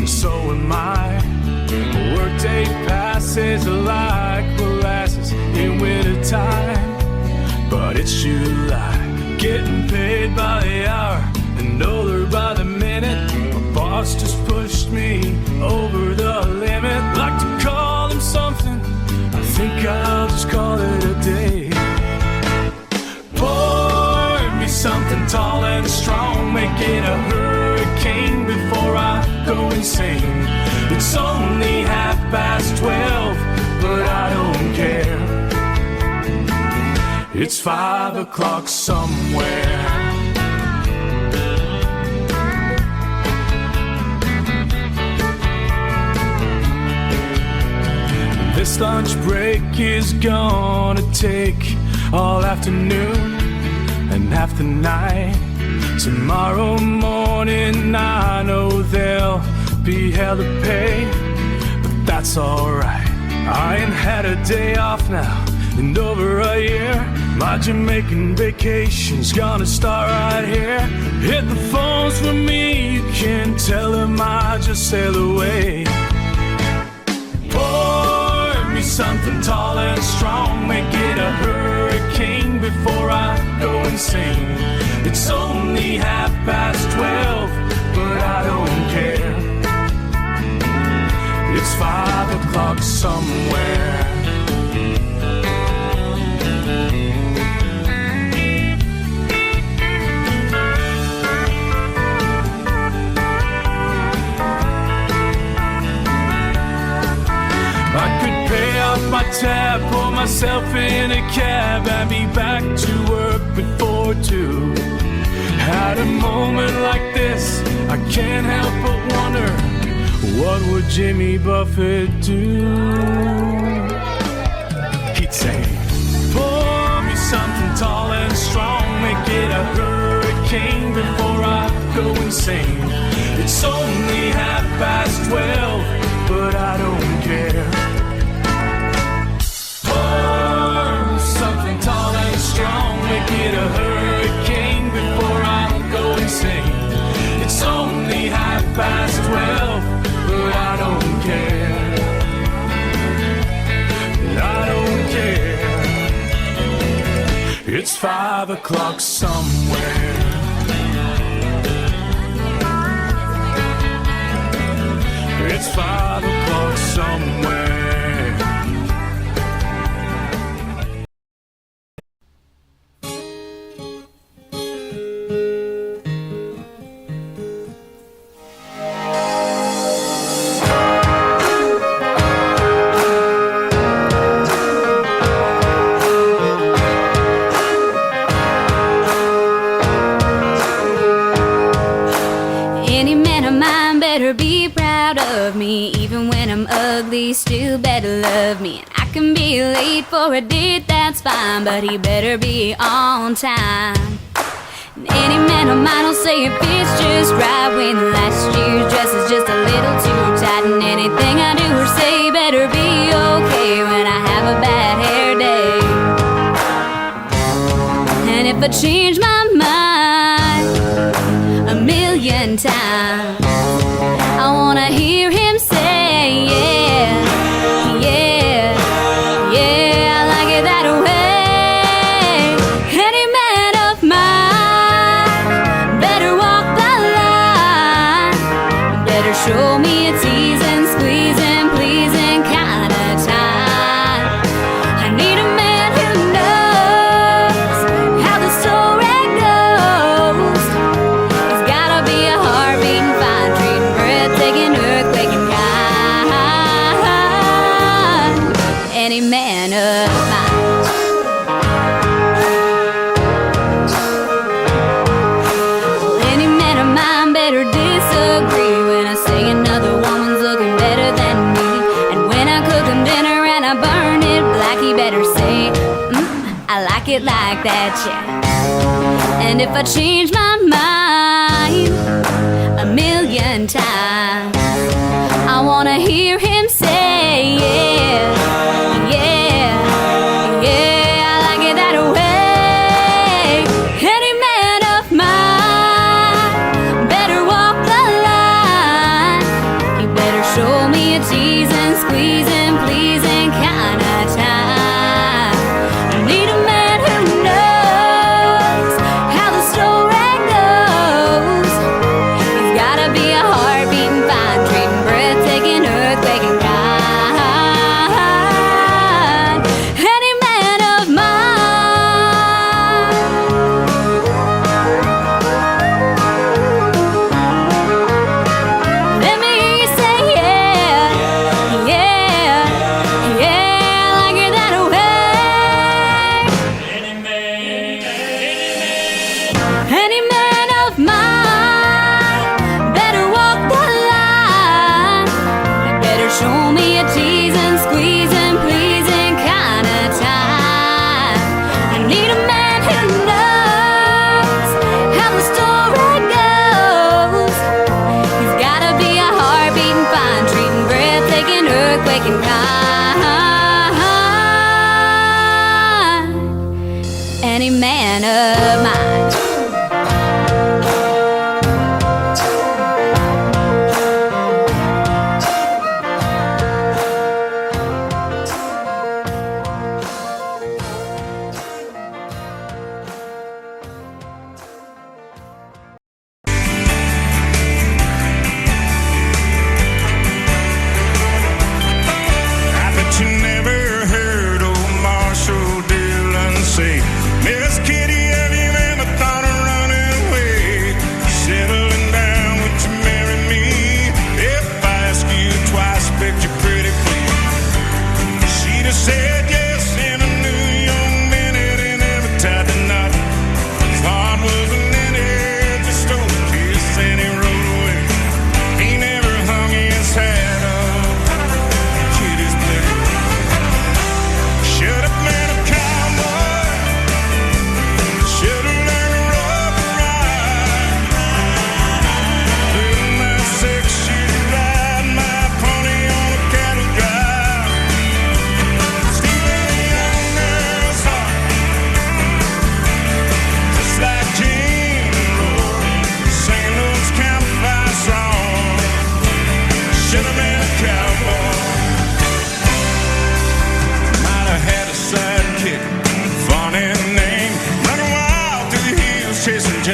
so am I. Workday passes like molasses in wintertime, but it's July, getting paid by the hour and older by the minute. My boss just pushed me over the limit. Like to call him something, I think I'll just call it a day. Pour me something tall and strong, make it a hurricane before I go insane. It's only 12:30, but I don't care. It's 5 o'clock somewhere. This lunch break is gonna take all afternoon and half the night. Tomorrow morning I know there'll be hell to pay, but that's alright. I ain't had a day off now in over a year. My Jamaican vacation's gonna start right here. Hit the phones for me, you can tell them I just sailed away. Pour me something tall and strong, make it a hurricane before I go insane. It's only 12:30, but I don't care. It's 5 o'clock somewhere. I could pay off my tab, pull myself in a cab, and be back to work before 2. At a moment like this, I can't help but wonder, what would Jimmy Buffett do? He'd say, pour me something tall and strong, make it a hurricane before I go insane. It's only 12:30, but I don't care. Pour me something tall and strong, make it a hurricane before I go insane. It's only 12:30, but I don't care. I don't care. It's 5 o'clock somewhere. It's 5 o'clock somewhere. Still better love me. And I can be late for a date, that's fine, but he better be on time. And any man of mine will say it fits just right when last year's dress is just a little too tight. And anything I do or say better be okay when I have a bad hair day. And if I change my mind a million times, I wanna hear him say, yeah, yeah, yeah, I like it that way. Any man of mine better walk the line, better show me a teasing, squeezing, pleasing kind of time. I need a man who knows how the story goes. He's gotta be a heart-beating, fine, treating, breathtaking, earthquaking kind. Any man of mine. Any man of mine better disagree when I say another woman's looking better than me. And when I cook him dinner and I burn it black, he better say, I like it like that, yeah. And if I change my mind a million times, I wanna hear him say, yeah, yeah, yeah, I like it that way. Any man of mine better walk the line. He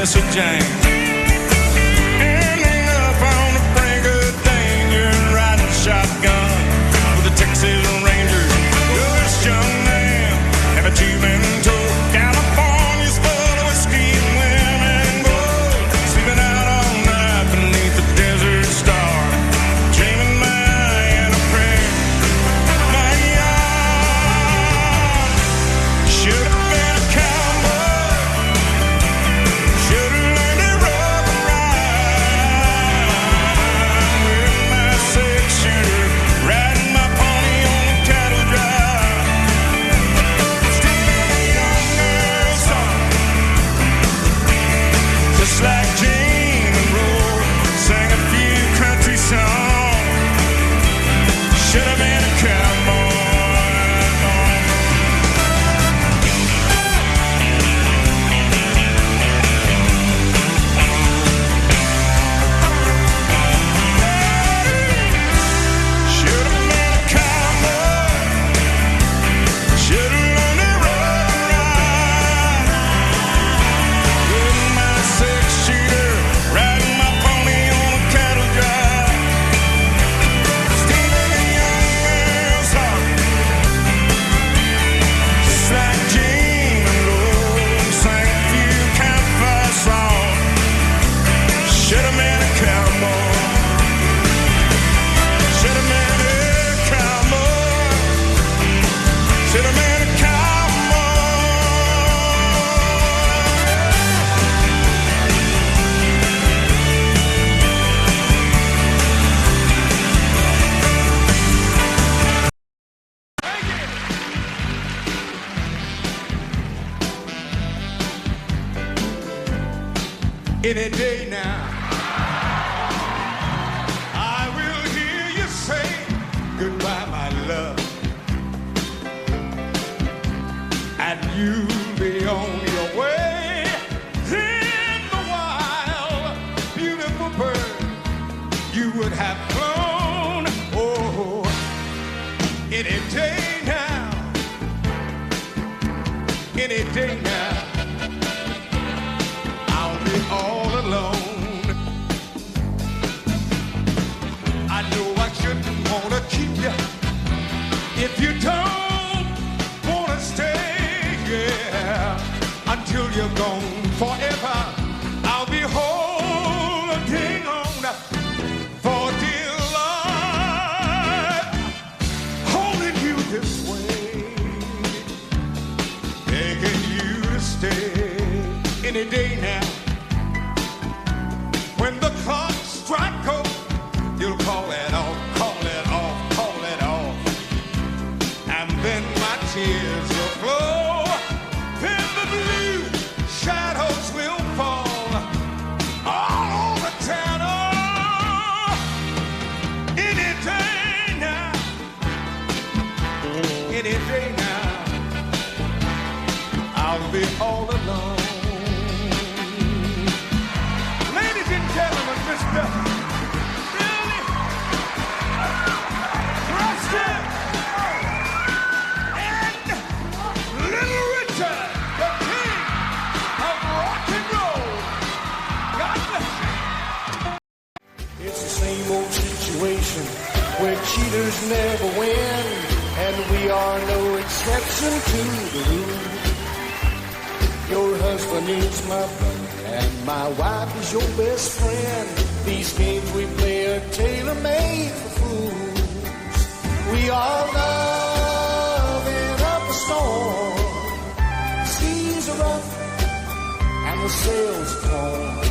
Jesse James. Ending up on the brink of danger and riding shotgun with the Texas Rangers. You're this young man, have a tube-in tow. California's full of whiskey and women and gold. Sleeping out all night beneath the desert star. Dreaming Mariana prayer. My yacht should have been a cowboy. Should have learned to rope and ride. With my six-shooter, riding my pony on the cattle drive. Still a young girl's song, just like Jane and Roll. Sang a few country songs. Should have been a cowboy. Should have been a cowboy. Should have learned to rope and ride. With my six-shooter, riding my pony on a cattle drive. Stealing a young girl's heart, just like Jane and Rose. Sang a few campfire songs. Should have been a cowboy. Should have been a cowboy. Should have been a cowboy. Any day now, I will hear you say goodbye, my love, and you'll be on your way. In the wild, beautiful bird, you would have flown. Oh, any day now, any day now. I'll be all alone. I know I shouldn't wanna keep you if you don't wanna stay, yeah. Until you're gone forever, I'll be holding on for dear life, holding you this way, begging you to stay. Any day now, when the clock strikes cold, you'll call it off, call it off, call it off, and then my tears will flow, then the blue shadows will fall all over town. Oh, any day now, any day now, I'll be all alone. Ladies and gentlemen, Mr. Billy Preston and Little Richard, the king of rock and roll. God bless you. It's the same old situation where cheaters never win, and we are no exception to the rule. Your husband is my brother, and my wife is your best friend. These games we play are tailor-made for fools. We are loving up a storm. The seas are rough and the sails are torn.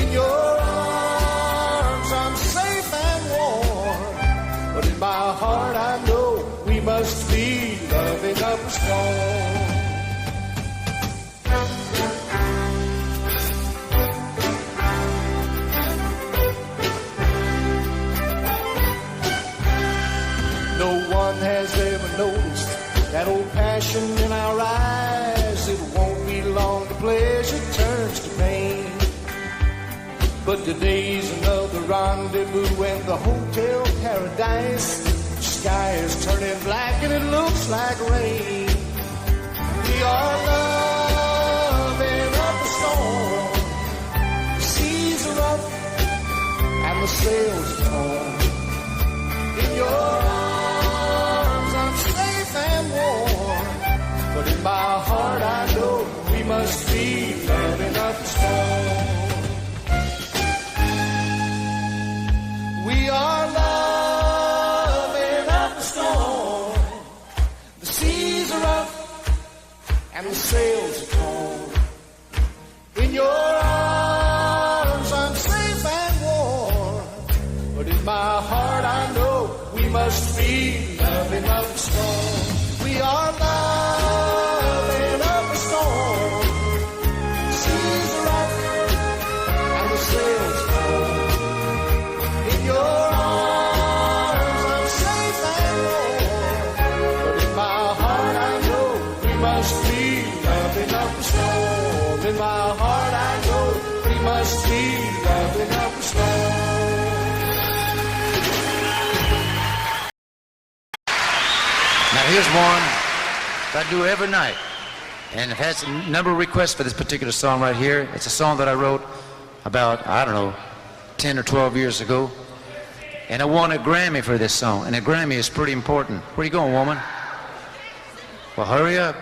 In your arms I'm safe and warm, but in my heart I know we must be loving up a storm. No one has ever noticed that old passion in our eyes. It won't be long, the pleasure turns to pain. But today's another rendezvous and the hotel paradise. Sky is turning black and it looks like rain. We are loving up a storm. the sails are torn. In your arms I'm safe and warm, but in my heart I know we must be loving up the storm. We are loving up the storm. The seas are up and the sails are torn. In your arms I'm safe and warm, but in my heart I know we must be loving up the storm. We are loving up the storm. The seas are up and the sails are torn. In your arms I'm safe and warm, but in my heart I know we must be loving up the storm. In my heart I know we must be loving up the storm. Now here's one that I do every night, and I've had a number of requests for this particular song right here. It's a song that I wrote about, I don't know, 10 or 12 years ago, and I won a Grammy for this song, and a Grammy is pretty important. Where are you going, woman? Well, hurry up.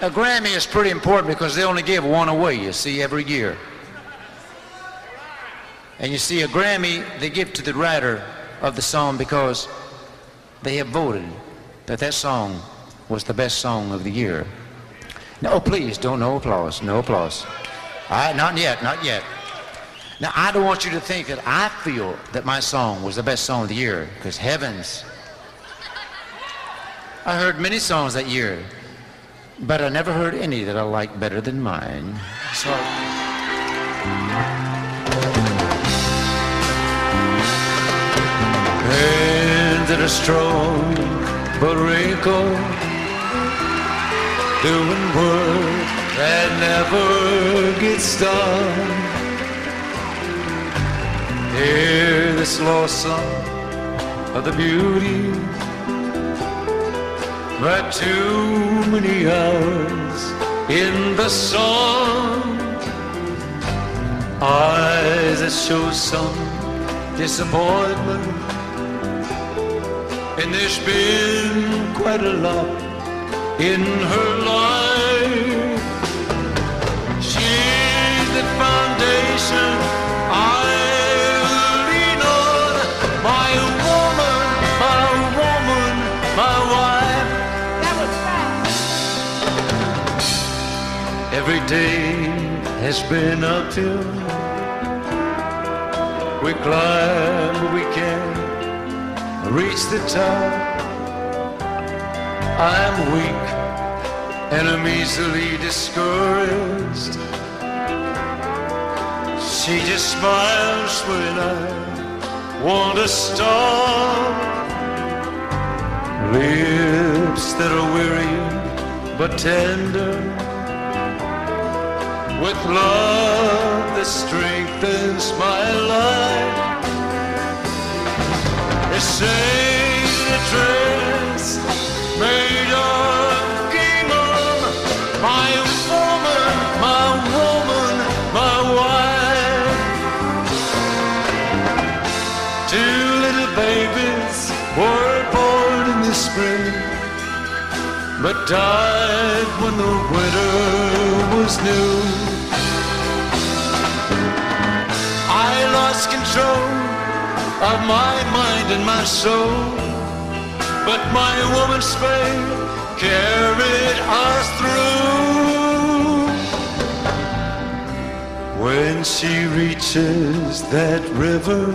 A Grammy is pretty important because they only give one away, you see, every year. And you see, a Grammy they give to the writer of the song because they have voted that that song was the best song of the year. Now, oh, please, don't, no applause, no applause. Not yet, not yet. Now, I don't want you to think that I feel that my song was the best song of the year, because heavens, I heard many songs that year, but I never heard any that I liked better than mine. So, hands that are strong but wrinkled, doing work that never gets done. Hear this lost song of the beauty, but too many hours in the sun. Eyes that show some disappointment, and there's been quite a lot in her life. She's the foundation I lean on, my woman, my wife. Every day has been uphill. We climb, but we can't reach the top. I'm weak and I'm easily discouraged. She just smiles when I want to stop. Lips that are weary but tender, with love that strengthens my life. They say the dress made of gingham, my woman, my wife. Two little babies were born in the spring, but died when the winter was new. I lost control of my mind and my soul, but my woman's faith carried us through. When she reaches that river,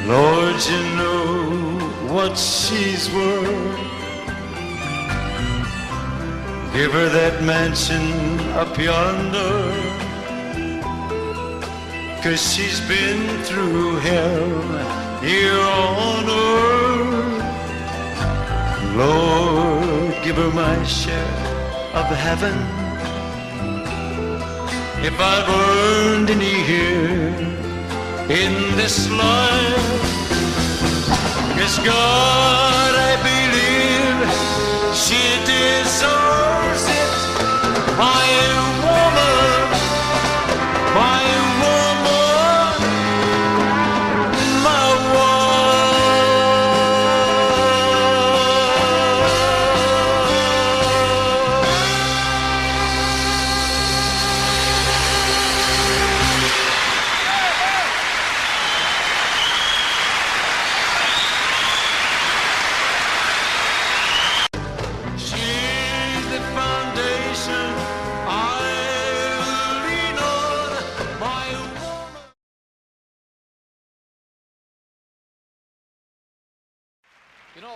Lord, you know what she's worth. Give her that mansion up yonder, 'cause she's been through hell here on earth. Lord, give her my share of heaven, if I've earned any here in this life. 'Cause God, I believe she deserves it, my woman.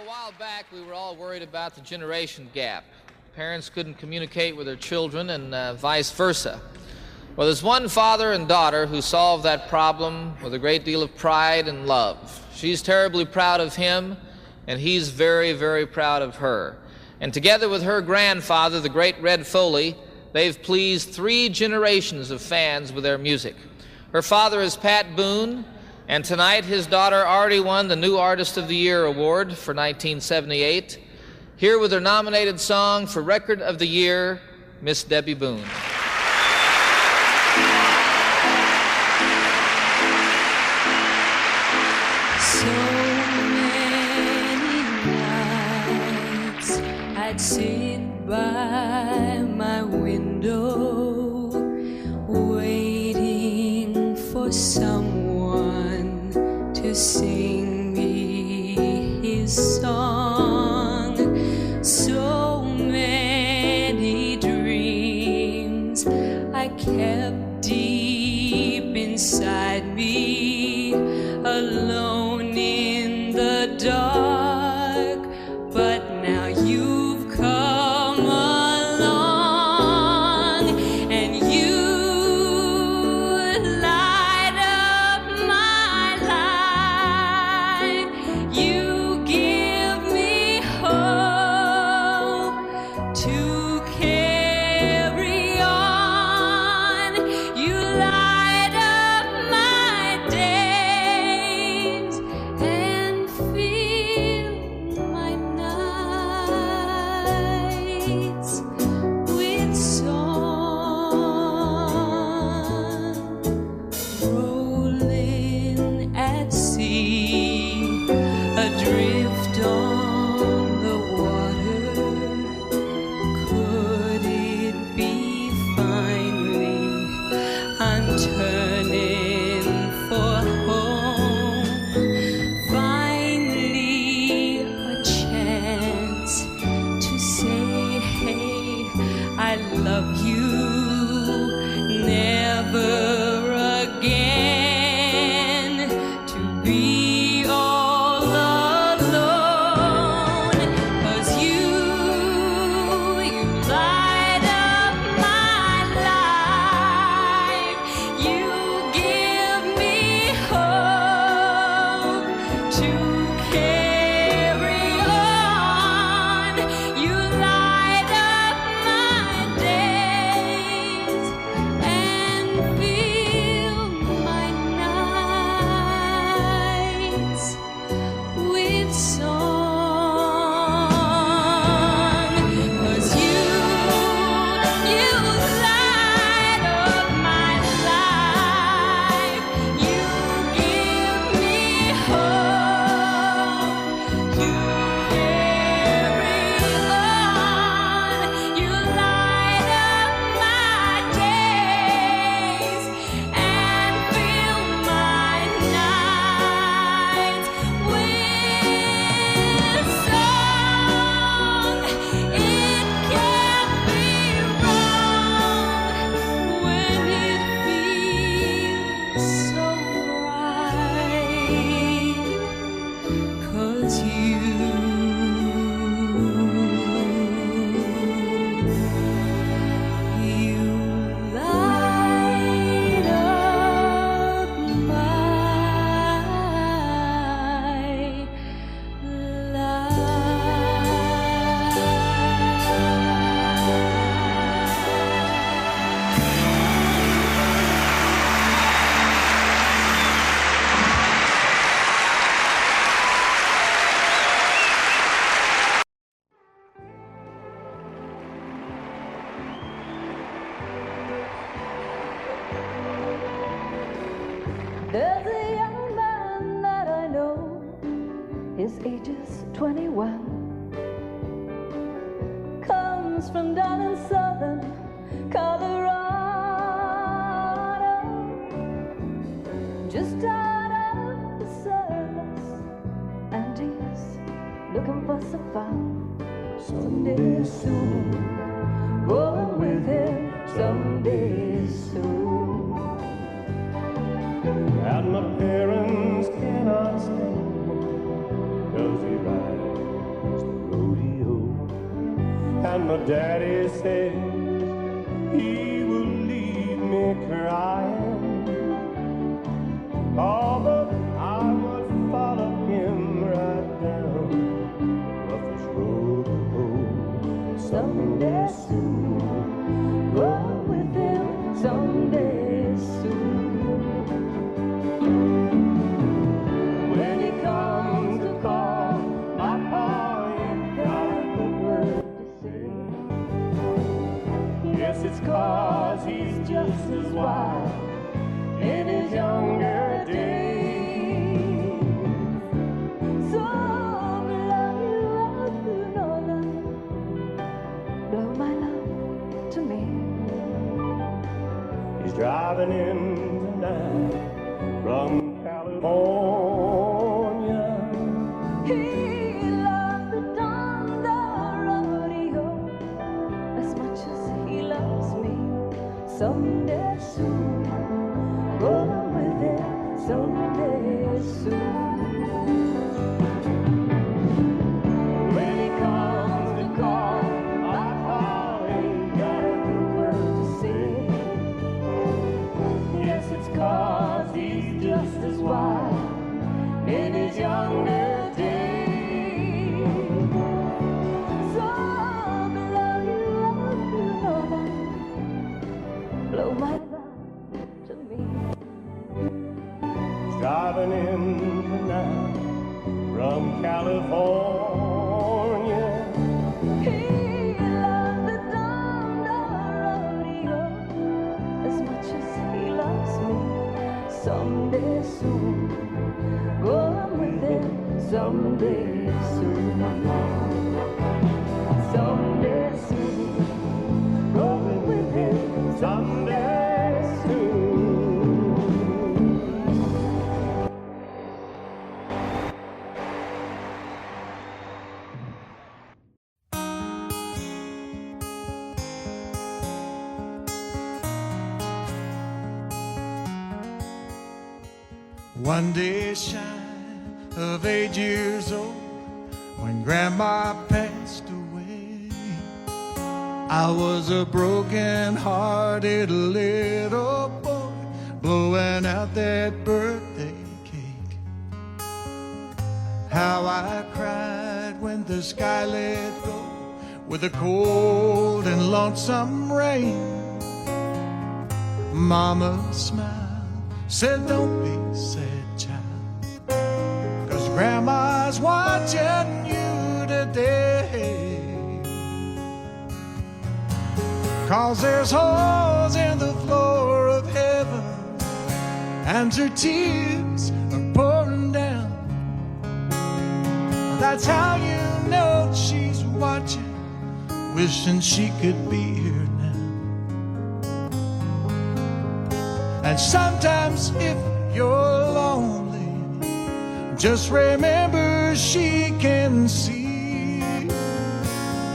a while back, we were all worried about the generation gap. Parents couldn't communicate with their children and vice versa. Well, there's one father and daughter who solved that problem with a great deal of pride and love. She's terribly proud of him, and he's very, very proud of her. And together with her grandfather, the great Red Foley, they've pleased 3 generations of fans with their music. Her father is Pat Boone, and tonight his daughter already won the New Artist of the Year award for 1978. Here with her nominated song for Record of the Year, Miss Debbie Boone. So many nights I'd sit by my window waiting for someone to sing me his song. So many dreams I kept deep inside me, alone in the dark, but now you've come along and you light up my life. You give me hope to carry on. You light up my days and fill my nights with song. Rolling at sea, adrift on the water, could it be finally I'm turning for home? Finally a chance to say, hey, I love you, never again to be all alone. 'Cause you light up my life. You give me hope to carry on. You light up my days and fill my nights with song. 'Cause you light up my life. You give me hope to carry on. You light up my days and fill my nights with song. It can't be wrong when it feels so right. 'Cause you light up my There's a young man that I know, his age is 21, comes from down in southern Colorado, just out of the service, and he's looking for some fun. Someday soon, going with him someday soon. And my parents cannot stand 'cause he rides says he will leave me crying. Oh, but I must follow him right down the roughest road to home. Someday soon, go with him. Someday soon, when he comes to call my car, ain't got a good word to say. Yes, it's 'cause he's just as wild in his younger days. Some love you know that, blow my love to me. He's driving in tonight from California. He loves the thunder rodeo as much as he loves me. Someday soon, go with him. Someday soon, when he comes to call my car, ain't got a good word to say. Yes, it's 'cause he's just as wild in his younger days. Some love you know that, blow my love to me. He's driving in tonight from California. He loves the thunder rodeo as much as he loves me. Someday soon, go with him. Someday soon, someday soon, go with him. Someday soon. One day shy of 8 years old, when Grandma passed away, I was a broken-hearted little boy blowing out that birthday cake. How I cried when the sky let go with the cold and lonesome rain. Mama smiled, said, "Don't be sad, child, 'cause Grandma's watching you today. 'Cause there's holes in the floor of heaven, and her tears are pouring down. That's how you know she's watching, wishing she could be here now. And sometimes if you're lonely, just remember she can see.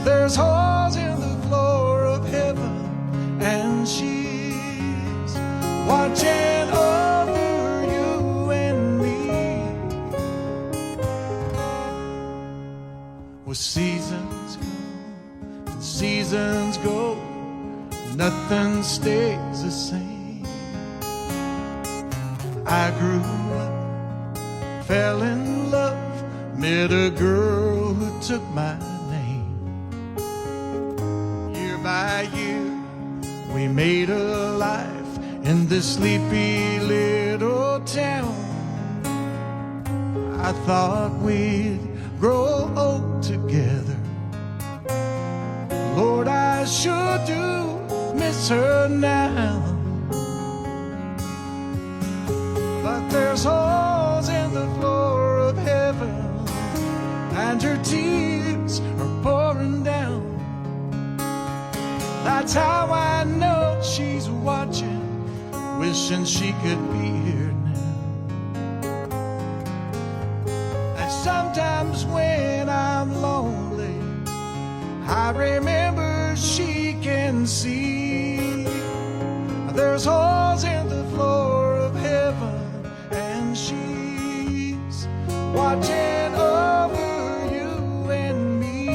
There's holes in the floor of heaven, and she's watching over you and me. Well, seasons come and seasons go, nothing stays the same. I grew up, fell in love, met a girl who took my name. Year by year, we made a life in this sleepy little town. I thought we'd grow old together. Lord, I sure do miss her now. But there's holes in the floor of heaven, and her tears are pouring down. That's how I know she's watching, wishing she could be here now. And sometimes when I'm lonely, I remember she can see. There's holes in the floor of heaven, and she's watching over you and me.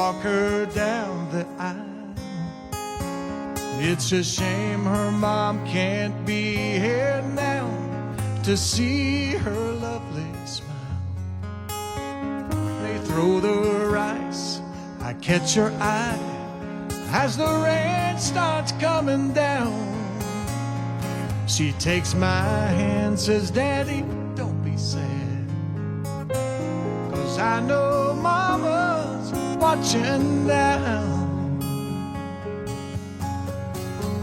walk her down the aisle. It's a shame her mom can't be here now to see her lovely smile. They throw the rice, I catch her eye as the rain starts coming down. She takes my hand, says, Daddy, don't be sad, 'cause I know Mama's watching now.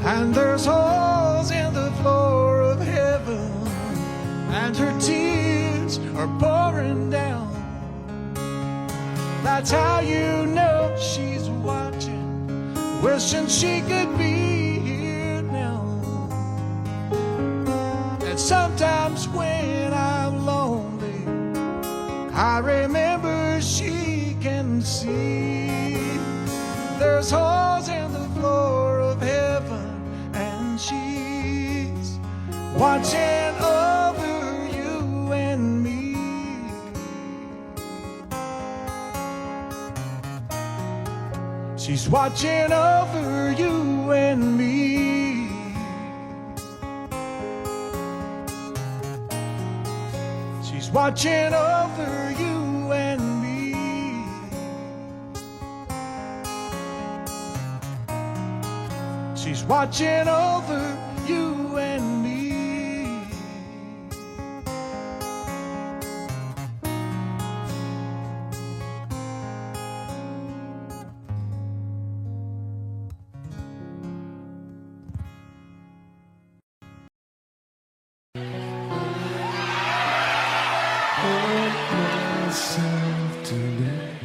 And there's holes in the floor of heaven, and her tears are pouring down. That's how you know she's watching, wishing she could be here now. And sometimes when I'm lonely, I remember she can see. There's holes in the floor of heaven, and she's watching over you and me. She's watching over you and me. She's watching over you and me. She's watching over you and me. Myself today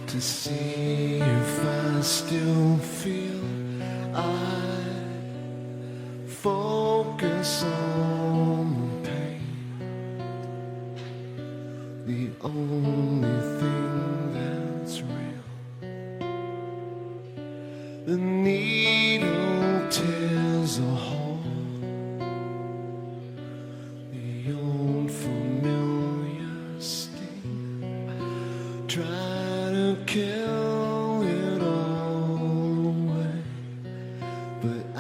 to see if I still feel. I focus on the pain, the only thing that's real. The needle tears a hole. The old familiar sting, try to kill it all away, but I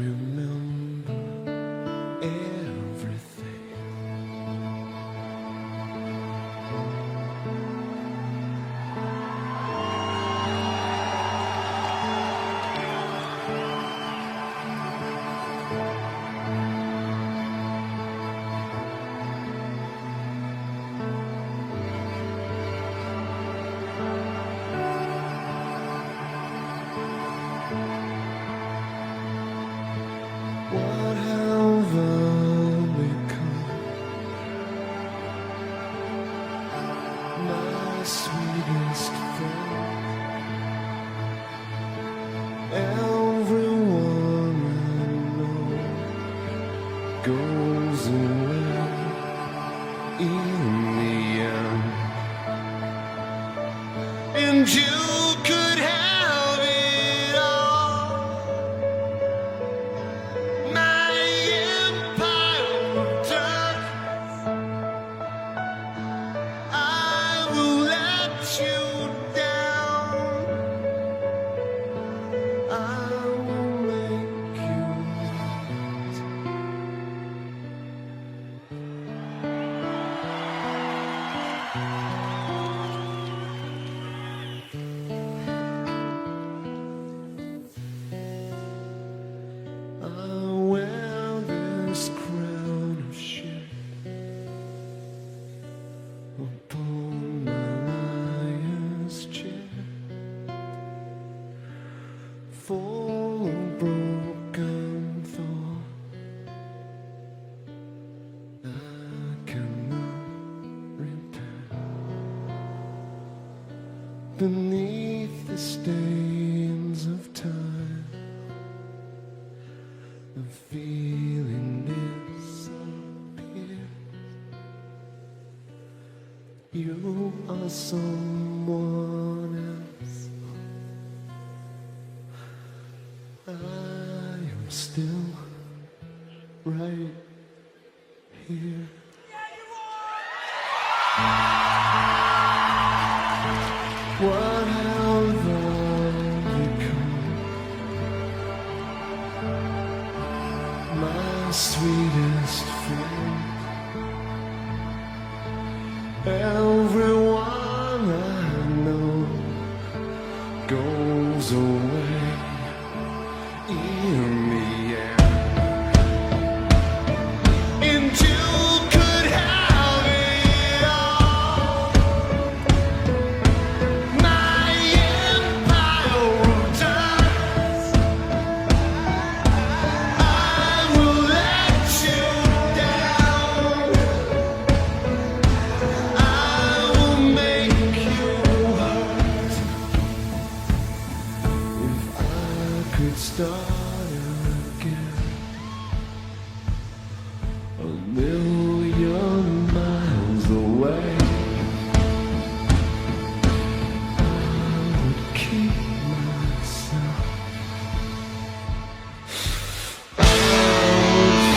remember everything. What have I become? My sweetest friend. Everyone I know goes away in the end, and you could have it all. My empire of darkness, I will let you down. I will make you right. I wear this crown of shit upon my liar's chair, full of broken thought I cannot repair. Beneath the stains of time, the feeling disappears. You are someone else. I am still right here. My sweetest friend, everyone I know goes away in the end, and you could have it all. My empire of dust, I will let you down. I will make you hurt. If I could start again, a million miles away, I would keep myself. I would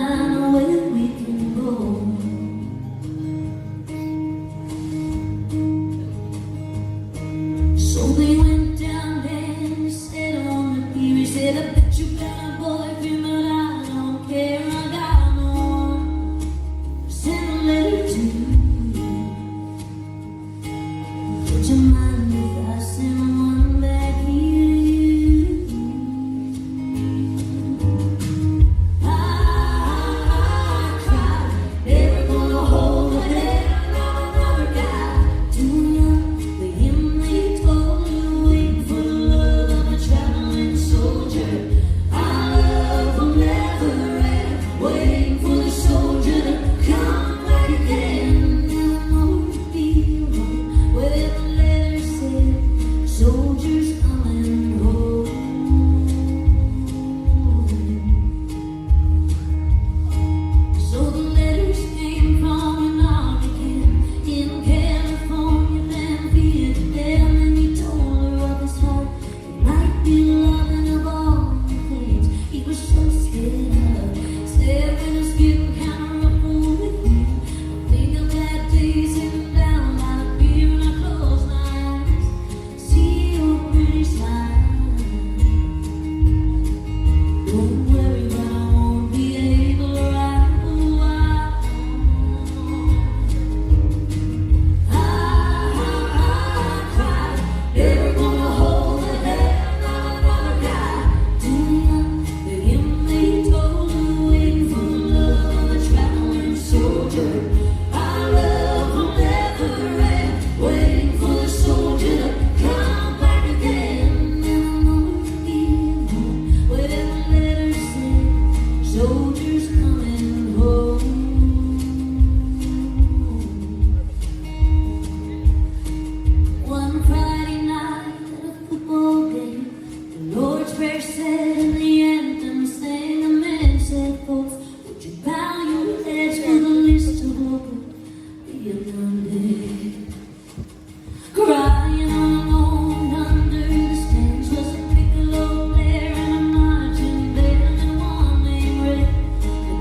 find a way.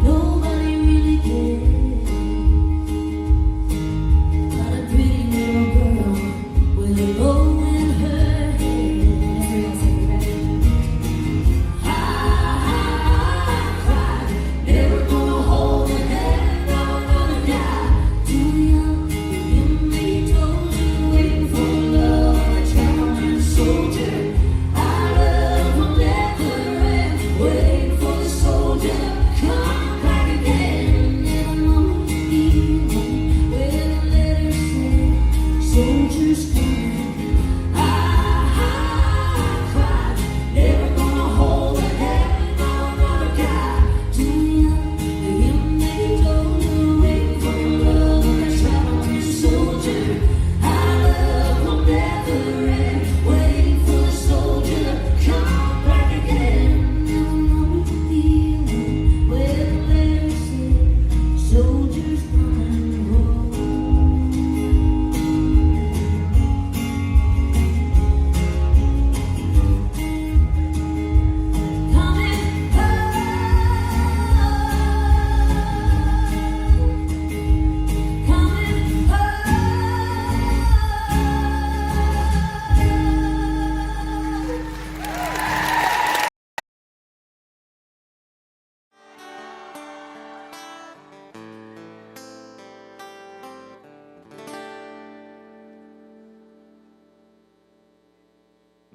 No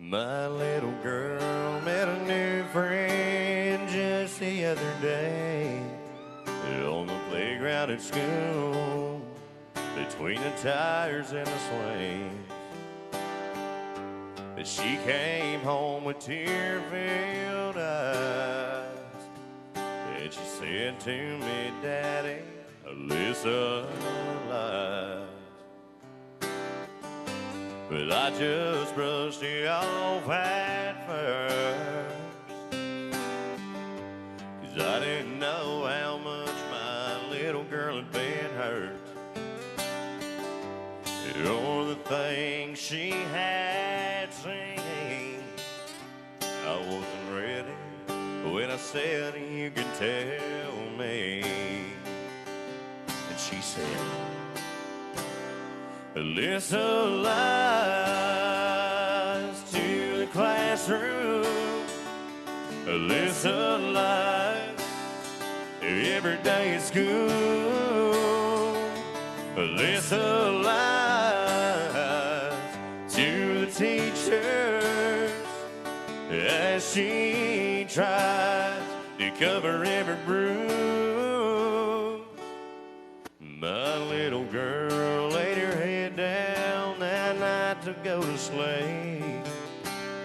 My little girl met a new friend just the other day on the playground at school, between the tires and the swings. But she came home with tear-filled eyes, and she said to me, Daddy, Alyssa lies. But I just brushed it off at first, 'cause I didn't know how much my little girl had been hurt, or the things she had seen. I wasn't ready when I said, you can tell me. And she said, Alyssa lies to the classroom. Alyssa lies every day at school. Alyssa lies to the teachers as she tries to cover every bruise. My little girl laid her head down that night to go to sleep.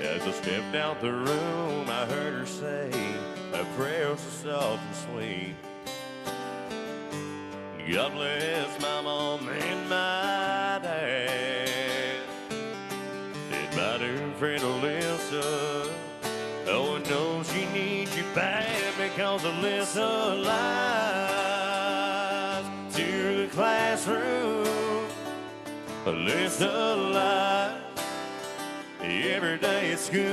As I stepped out the room, I heard her say a prayer so soft and sweet. God bless my mom and my dad, and my new friend Alyssa. Oh, I know she needs you bad, because Alyssa lies to the classroom. Alyssa lies every day at school.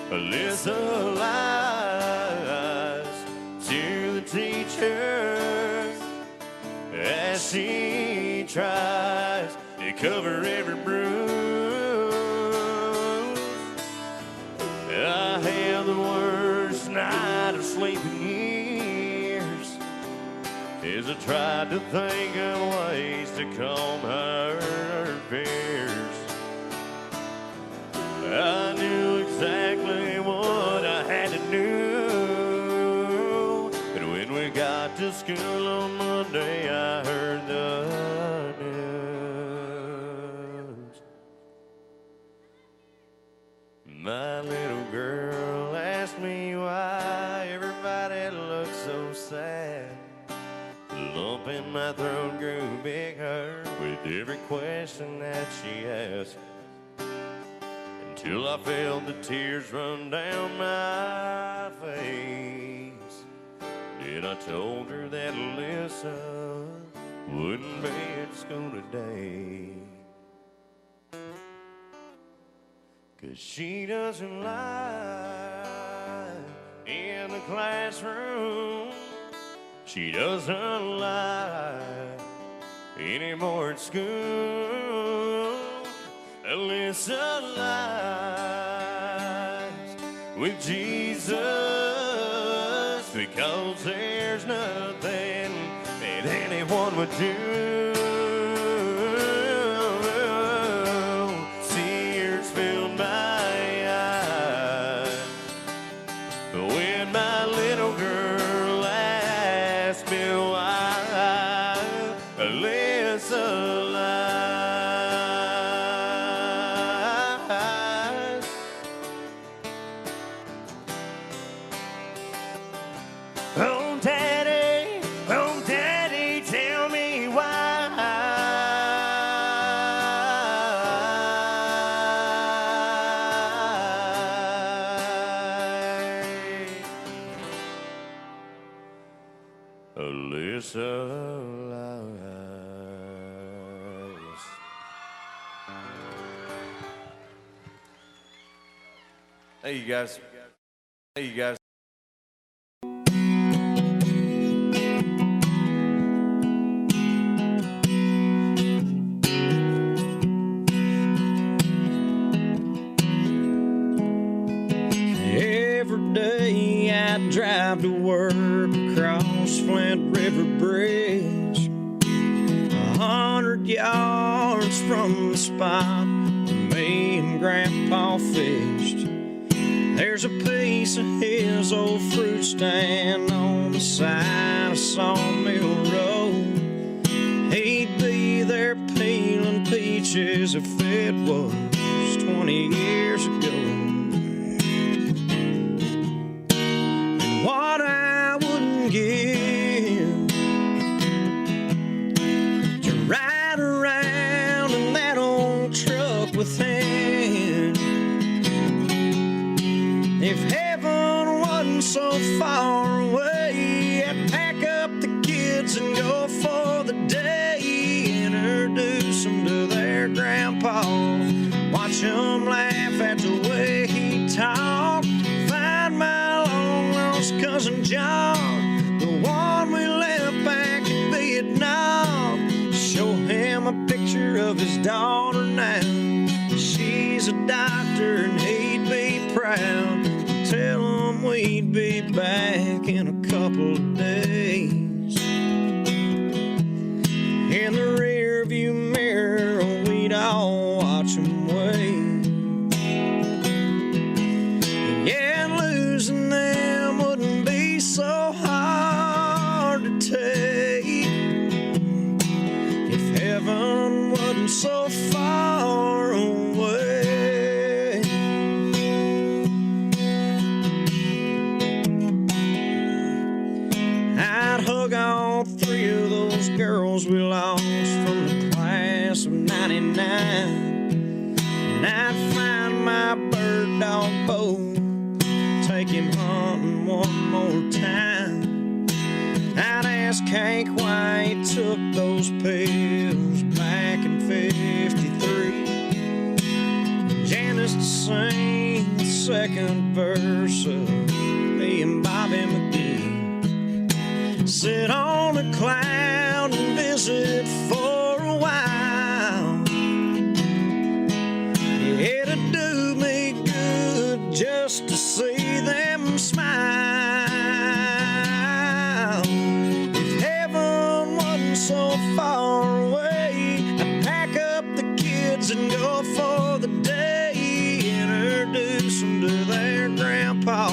Alyssa lies to the teachers as she tries to cover every bruise. I had the worst night of sleep in years, as I tried to think of ways to calm her fears. I knew exactly what I had to do, but when we got to school on Monday, I heard the news. My little girl asked me why everybody looked so sad. The lump in my throat grew bigger with every question that she asked, until I felt the tears run down my face. Then I told her that Alyssa wouldn't be at school today, 'cause she doesn't lie in the classroom. She doesn't lie anymore at school. Alyssa lies with Jesus, because there's nothing that anyone would do. Tears filled my eyes when my little girl asked me why Alyssa lies. Oh daddy, tell me why. Alyssa lies. Hey, you guys. Hey, you guys. Every day I drive to work across Flint River Bridge, 100 yards from the spot where me and Grandpa fished. There's a piece of his old fruit stand on the side of Sawmill Road. He'd be there peeling peaches if it was 20 years ago. And what I wouldn't give to ride around in that old truck with him. If heaven wasn't so far away, I'd pack up the kids and go for the day. Introduce them to their grandpa, watch them laugh at the way he talked. Find my long lost cousin John, the one we left back in Vietnam. Show him a picture of his daughter now. She's a doctor and he'd be proud. Tell him we'd be back in a couple of days. In the rear view mirror, we'd all watch him wave. Yeah, losing them wouldn't be so hard to take if heaven wasn't so far away. I'd hug all three of those girls we lost from the class of '99. And I'd find my bird dog Bo, take him hunting one more time. I'd ask Hank why he took those pills back in '53. Janice to sing the second verse of me and Bobby McGee. Sit on a cloud and visit for a while. It'd do me good just to see them smile. If heaven wasn't so far away, I'd pack up the kids and go for the day. Introduce them to their grandpa,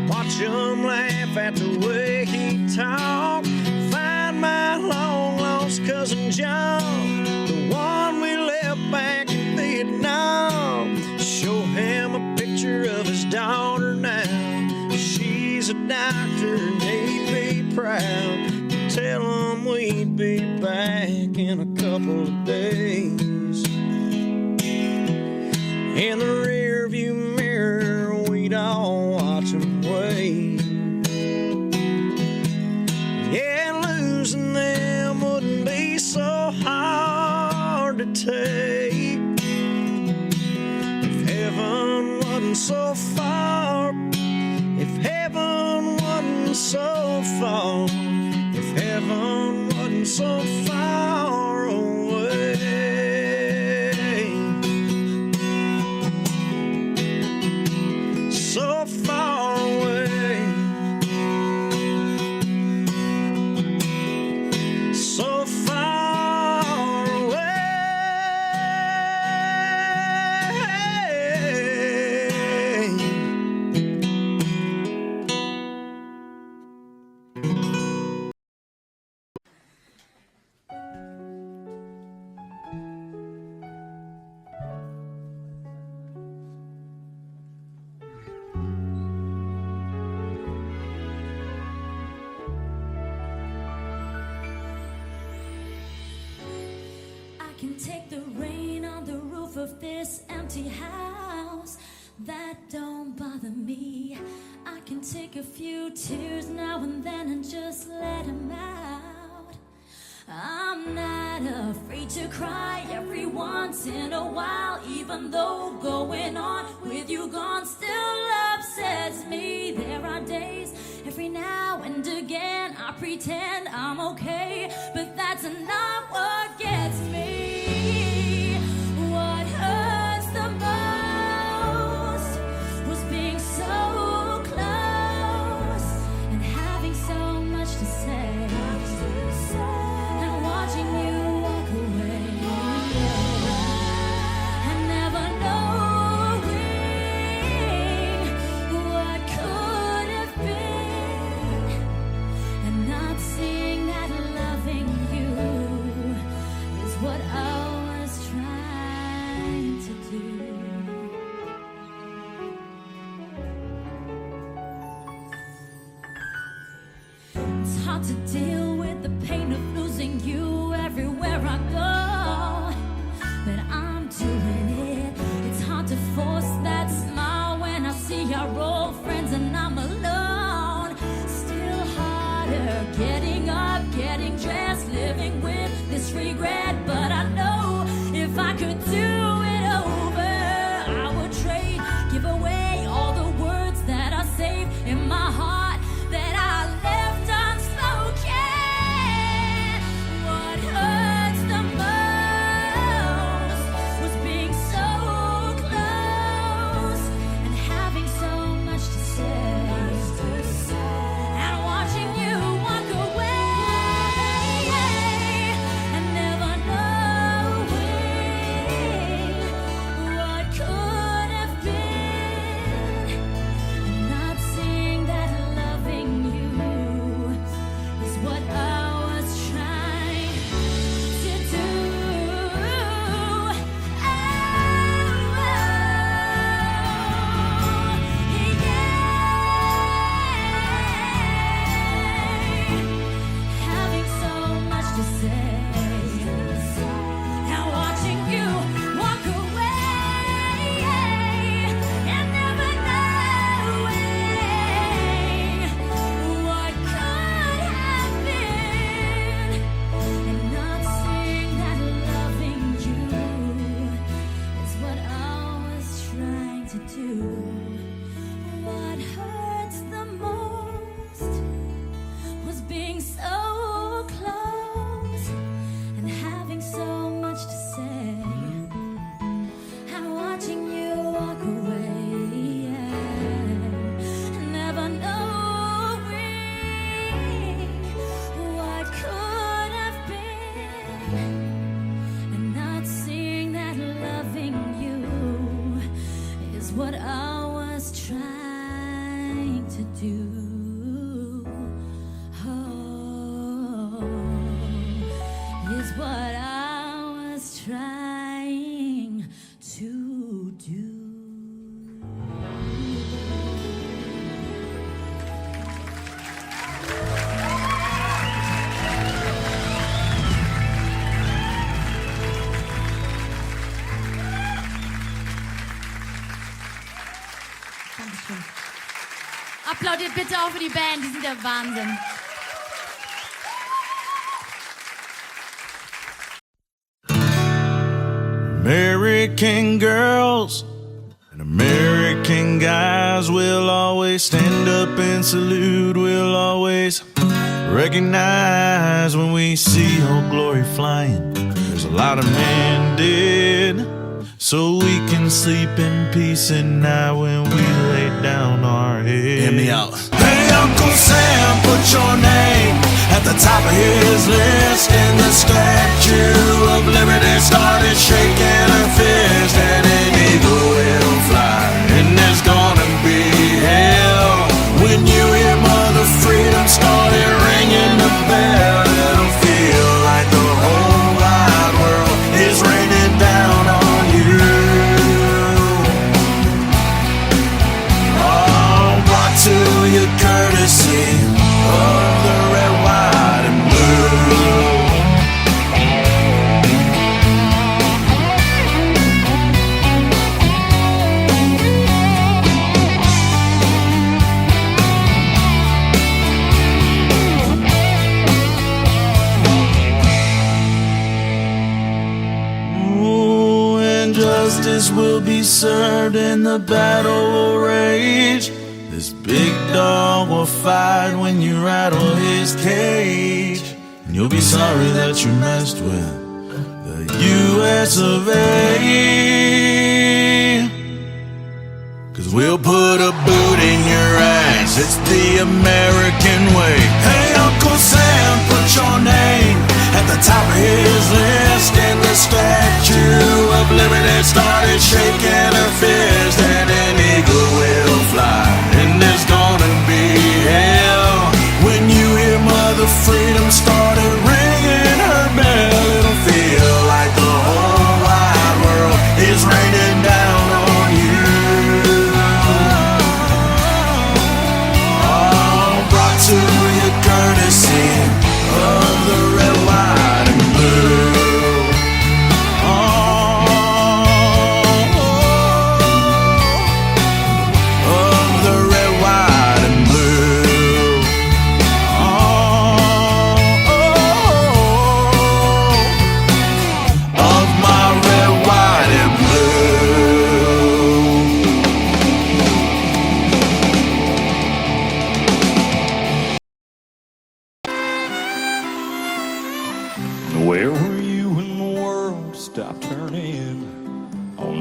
watch them laugh at the way he talked. Find my long lost cousin John, the one we left back in Vietnam. Show him a picture of his daughter now. She's a doctor and he'd be proud. Tell him we'd be back in a couple of days. In the rear view mirror, we'd all watch him wave. Yeah, losing them wouldn't be so hard to take if heaven wasn't so far. If heaven wasn't so far. If heaven wasn't so far away. So far away. So far away. I can take the rain on the roof of this empty house. That don't bother me. I can take a few tears now and then and just let them out. I'm not afraid to cry every once in a while, even though going on with you gone still upsets me. There are days every now and again I pretend I'm okay, but that's not what gets me. What hurts the most was being so close and having so much to say, and watching you walk away. I never to deal with the pain of losing you everywhere I go, but I'm doing it. It's hard to force that smile when I see our old friends and I'm alone. Still harder getting up, getting dressed, living with this regret. But I know if I could do it over, I would trade, give away all the words that I saved in my heart that I left unspoken. What hurts the most was being so close and having so much to say, and watching you walk away and never knowing what could have been, and not seeing that loving you is what I was trying to do. Having so much to say, and watching you walk away and never knowing what could have been, and not seeing that loving you is what I was trying to do. What hurts the most was being so close and having so much to say, and watching you walk away, never knowing what could have been, and not seeing that loving you is what I was trying to do. Oh, is what I was trying to do. Dankeschön. Applaudiert bitte auch für die Band, die sind der Wahnsinn. American girls and American guys will always stand up and salute. We'll always recognize when we see Old Glory flying. There's a lot of men dead, so we can sleep in peace at night when we lay down our heads. Hear me out. Hey, Uncle Sam, put your name at the top of his list, and the Statue of Liberty started shaking her fist, and an eagle will fly, and there's gonna be hell when you hear Mother Freedom started ringing the bell. It'll feel like the whole wide world is raining down on you. Oh, brought to your courtesy of the red, white, and blue. Ooh, and justice will be served and the battle will rage. This big dog will fight when you rattle his cage, and you'll be sorry that you messed with the US of A. 'Cause we'll put a boot in your ass, it's the American way. Hey, Uncle Sam, put your name at the top of his list, and the Statue of Liberty started shaking her fist, and an eagle will fly, and there's gonna be hell when you hear Mother Freedom started ringing her bell. It'll feel like the whole wide world is raining down on you. Oh, brought to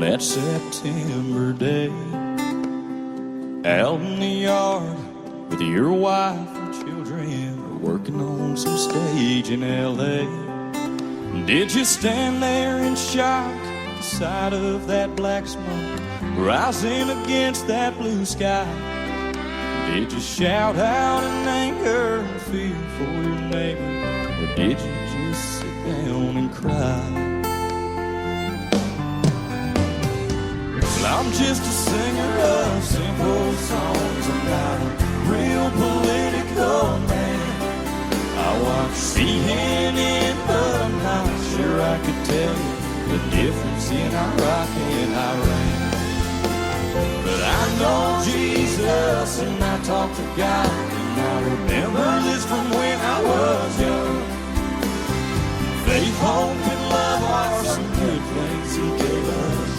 that September day. Out in the yard with your wife and children, working on some stage in L.A. Did you stand there in shock at the sight of that black smoke rising against that blue sky? Did you shout out in anger and fear for your neighbor, or did you just sit down and cry? Well, I'm just a singer of simple songs. I'm not a real political man. I watch CNN, but I'm not sure I could tell you the difference in Iraq and Iran. But I know Jesus and I talk to God, and I remember this from when I was young. Faith, hope, and love are some good things He gave us,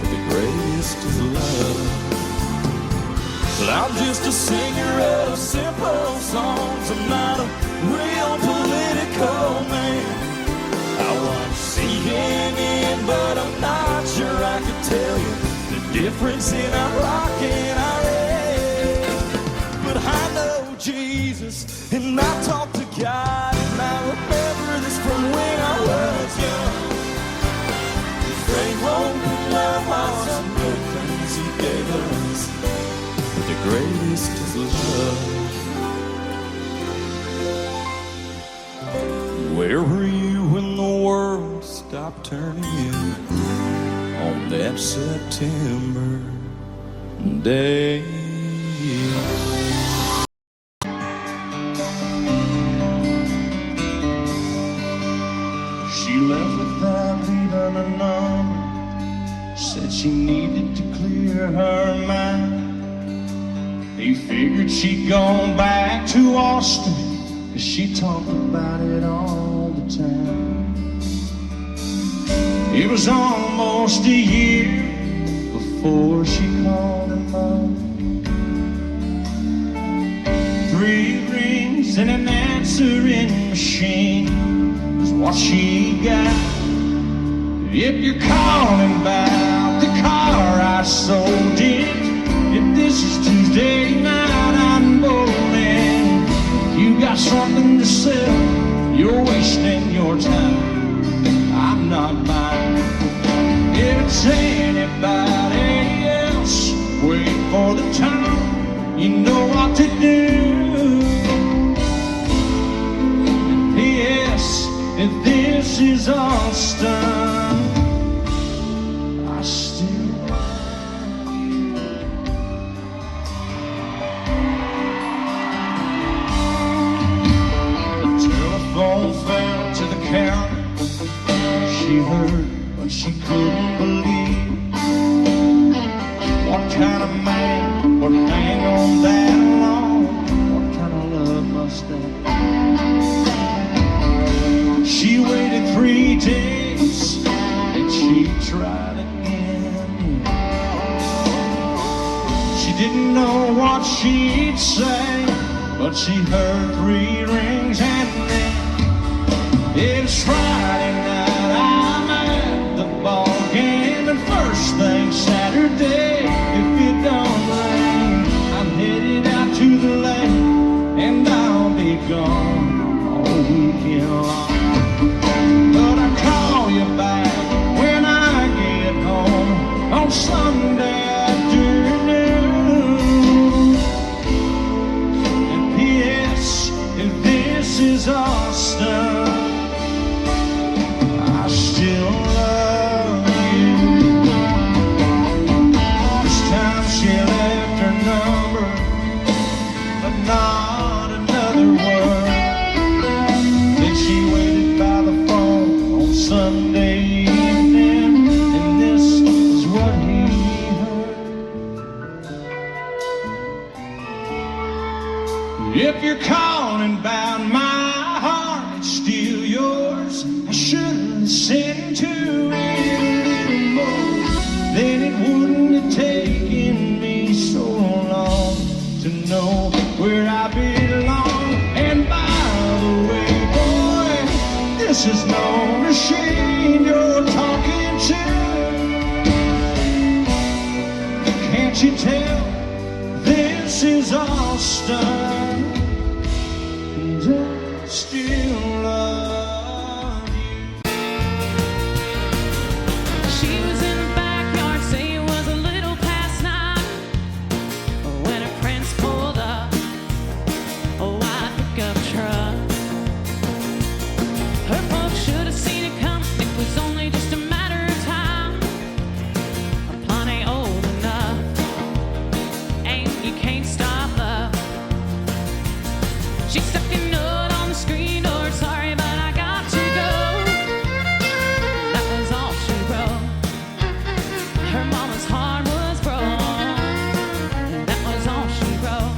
but the greatest is love. Well, I'm just a singer of simple songs. I'm not a real political man. I watch CNN, but I'm not sure I could tell you the difference in Iraq and Iran. But I know Jesus, and I talk to God, and I remember this from when I was young. Faith, hope, and love are some good things He gave us, but the greatest is love. Where were you when the world stopped turning on that September day? She left without leaving a number. Said she needed to clear her mind. He figured she'd gone back to Austin, 'cause she talked about it all the time. It was almost a year before she called him up. 3 rings and an answering machine is what she got. If you're calling about the car I sold it, if this is Tuesday night I'm bowling. You got something to sell, you're wasting your time. I'm not mine. If it's anybody else, wait for the time. You know what to do. P.S. If this is Austin, I still love you. The telephone fell to the counter. She heard what she couldn't believe. What kind of man would hang on that long? What kind of love must that be? She waited 3 days and she tried again. She didn't know what she'd say, but she heard 3 rings and then it's Friday night. I'm at the ball game, and first thing Saturday, if it don't rain, I'm headed out to the lake, and I'll be gone all weekend long. But I call you back when I get home on Sunday afternoon. And P.S. if this is Austin, I still love you. This time she left her number, but not another word. Then she waited by the phone on Sunday evening, and this is what he heard. If you're calling about my heart, it's still yours. I should listen to it a little more. Then it wouldn't have taken me so long to know where I belong. And by the way, boy, this is no machine you're talking to. Can't you tell this is Austin? And I still love you. She was in the backyard, say it was a little past 9 when her prince pulled up a white pickup truck. Her folks should have seen it come. It was only just a matter of time. Plenty old enough, and you can't stop love. She stuck a note on the screen door. Sorry, but I got to go. That was all she wrote. Her mama's heart was broke. That was all she wrote.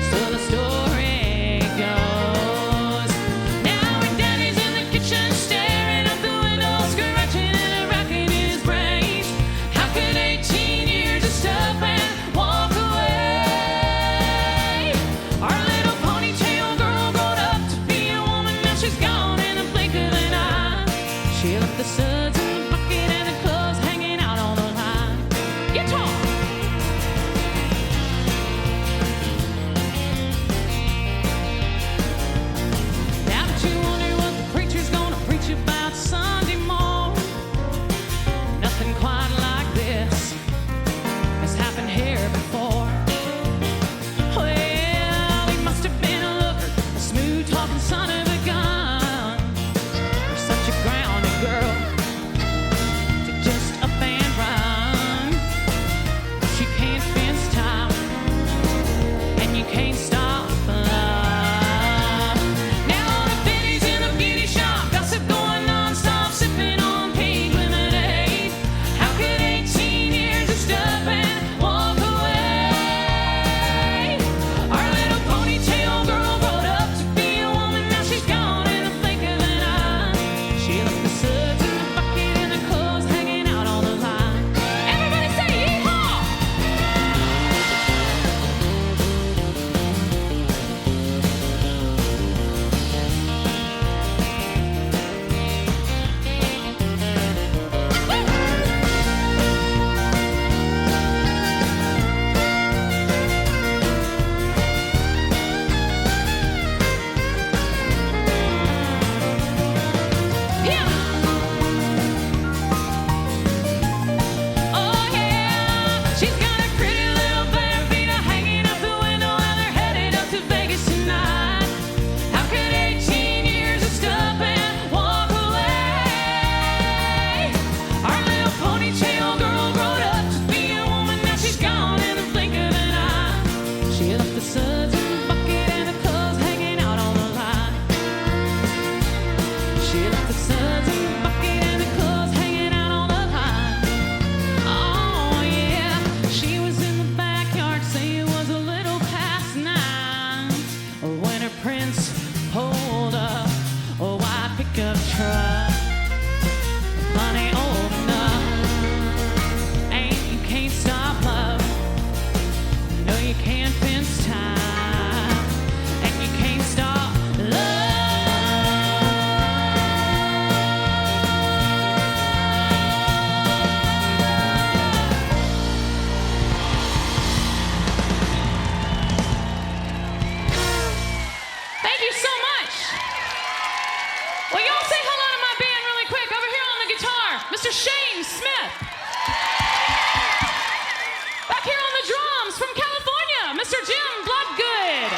So the story goes. Now her daddy's in the kitchen, staring out the window, scratching and racking his brains. How could 18 years of stuff and walk away? Our little ponytail girl growed up to be a woman. Now she's gone in the blink of an eye. She left the suds in the bucket and the clothes hanging out on the line. Guitar! Now that you wonder what the preacher's gonna preach about Sunday morning, nothing quite like this has happened here before. Well, he must have been a looker, a smooth-talking son of a gun, or such a grounded girl to just up and run. She can't fence time, and you can't stop love. Now all the biddies in the beauty shop, gossip going non-stop, sipping on pink lemonade. How could 18 years of stuff and walk away? Our little ponytail girl growed up to be a woman. Now she's gone in the blink of an eye. She left the suds in the bucket and the clothes hanging out on the line. Everybody say yeehaw! Yeah! Oh yeah! She's got a pretty little Barracuda hanging out the window while they're headed up to Vegas tonight. How could 18 years of stuff and walk away? Our little ponytail girl growed up to be a woman. Now she's gone in the blink of an eye. She left the suds in the bucket and the clothes hanging out on the line. She left the suds in the bucket and the clothes hanging out on the line. Oh yeah, she was in the backyard, say it was a little past 9 when her prince pulled up a white pickup truck. Money old enough, and you can't stop love. No, you can't fence time, and you can't stop love. Thank you so much. Well, y'all say hello to my band really quick. Over here on the guitar, Mr. Shane Smith. Back here on the drums from California, Mr. Jim Bloodgood.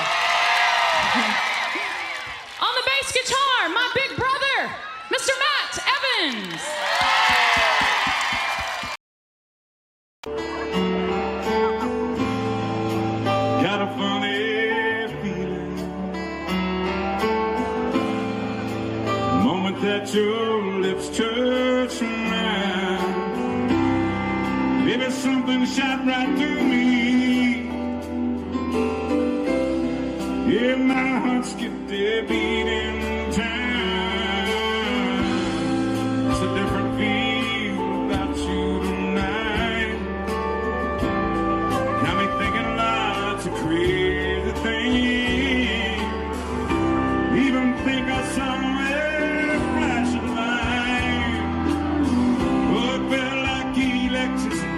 On the bass guitar, my big brother, Mr. Matt Evans. Got a funny feeling the moment that your lips touch mine. Baby, something shot right through me. Yeah, my heart skipped a beating time. It's a different feel about you tonight. Got me thinking lots of crazy things. Even think I saw a flash of light. Oh, it felt like electricity.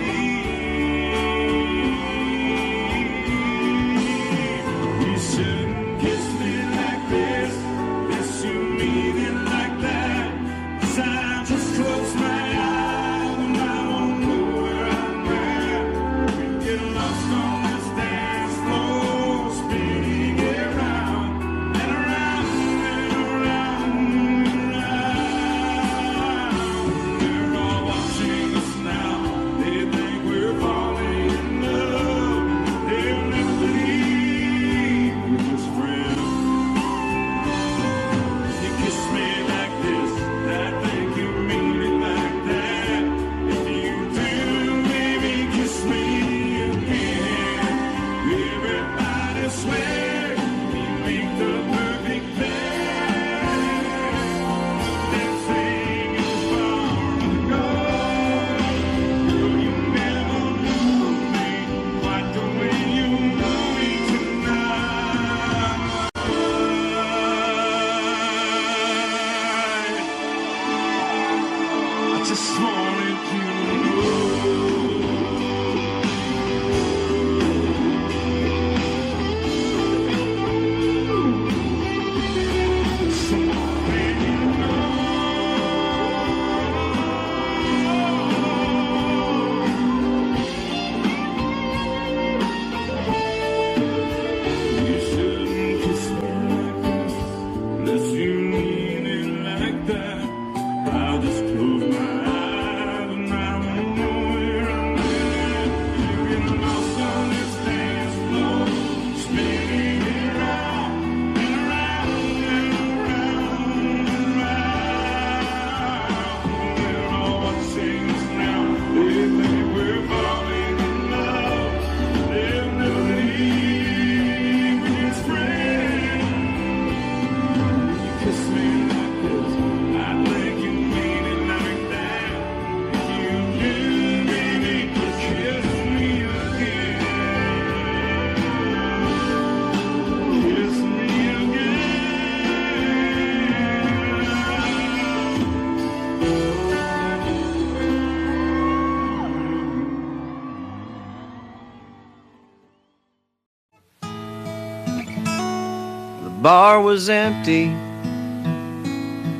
bar was empty.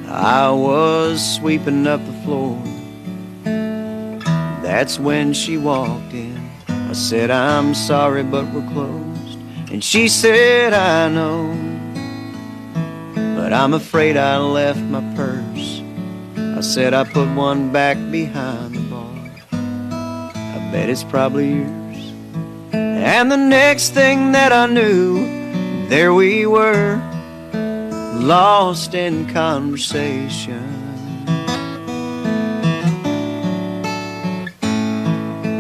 I was sweeping up the floor. That's when she walked in. I said, I'm sorry, but we're closed. And she said, I know, but I'm afraid I left my purse. I said, I put one back behind the bar. I bet it's probably yours. And the next thing that I knew, there we were, lost in conversation.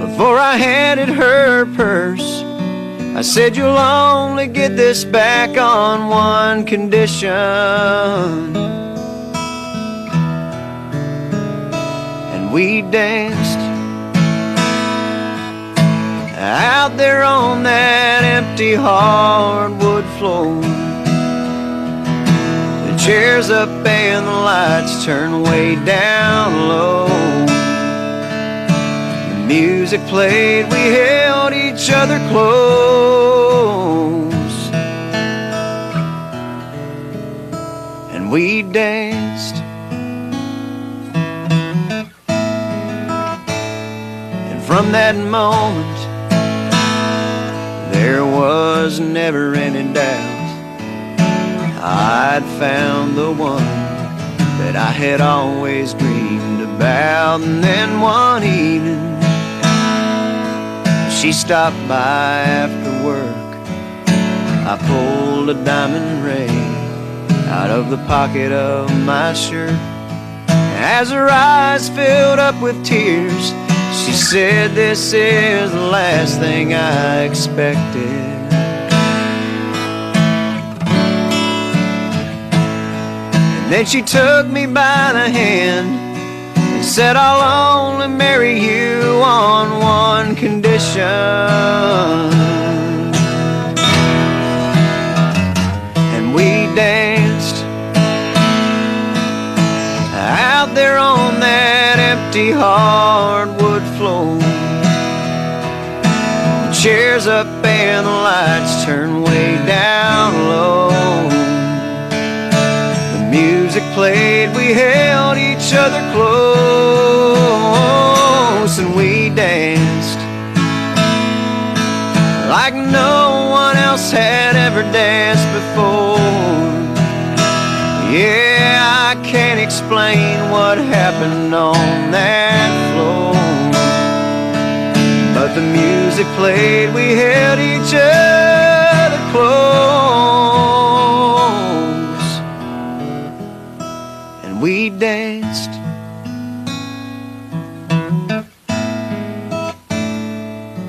Before I handed her purse, I said, you'll only get this back on one condition. And we danced out there on that empty hardwood floor. The chairs up and the lights turned way down low. The music played, we held each other close, and we danced. And from that moment, there was never any doubt I'd found the one that I had always dreamed about. And then one evening, she stopped by after work. I pulled a diamond ring out of the pocket of my shirt. As her eyes filled up with tears, she said, this is the last thing I expected. And then she took me by the hand and said, I'll only marry you on one condition. And we danced out there on that empty hardwood floor. The chairs up and the lights turned way down low. The music played, we held each other close, and we danced like no one else had ever danced before. Yeah, I can't explain what happened on that floor, but the music played, we held each other close, and we danced.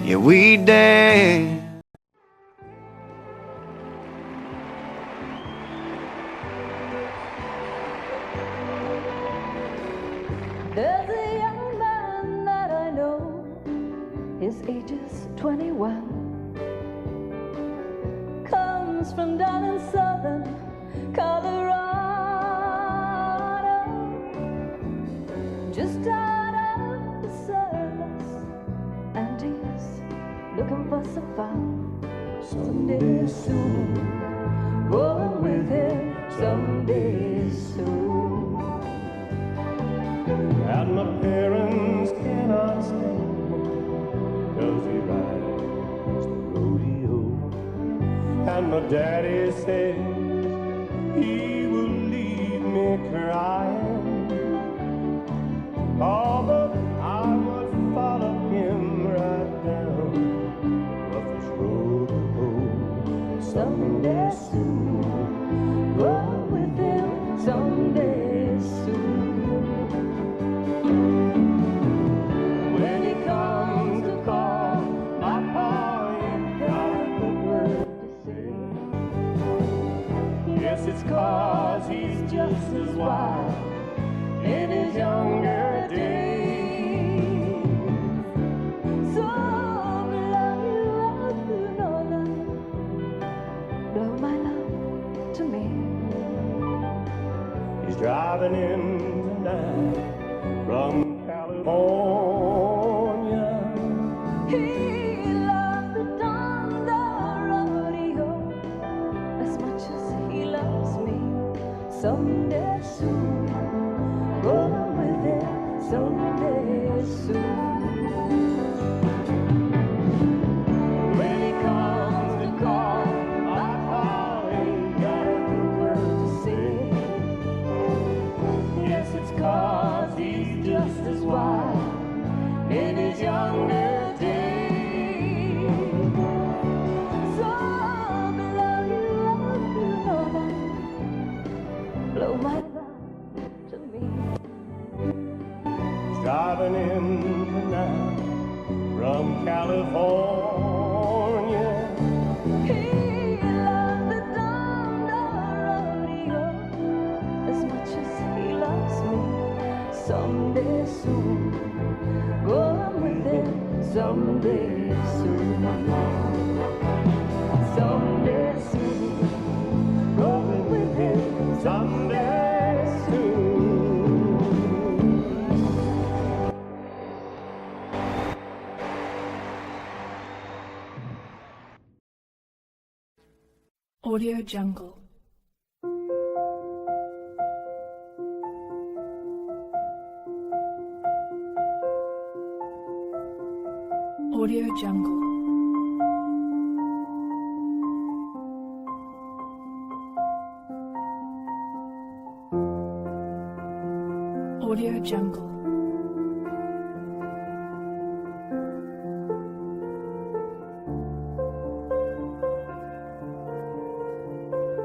Yeah, we danced. There's a young man that I know, his age is 21. Comes from down in southern Colorado, just out of the service, and he's looking for some fun. Someday soon, going with him someday soon. And my parents cannot stand, 'cause he rides the rodeo. And my daddy says he will leave me crying. Oh, but I must follow him right down the roughest road to home. Someday soon, go with him someday soon. When he comes to call, my heart ain't got the word to say. Yes, it's 'cause he's just as wild In his younger days, so love you know that, blow my love to me. He's driving in tonight from California. He loves the Thunder Rodeo as much as he someday soon. Going with it someday soon. When he comes to call, my call ain't got a good word to say. Yes, it's 'cause he's just as wild in his younger days. So below you, you know that. Blow my love to me. Driving in tonight from California. He loves the Thunder Rodeo as much as he loves me. Someday soon, going with it someday soon. Someday soon, going with it someday soon. Audio Jungle. Audio Jungle. Audio Jungle.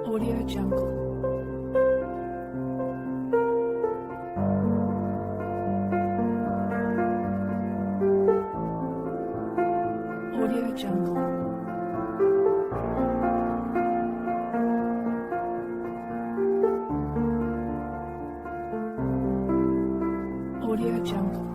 Audio Jungle. Audio Jungle. Audio Jungle.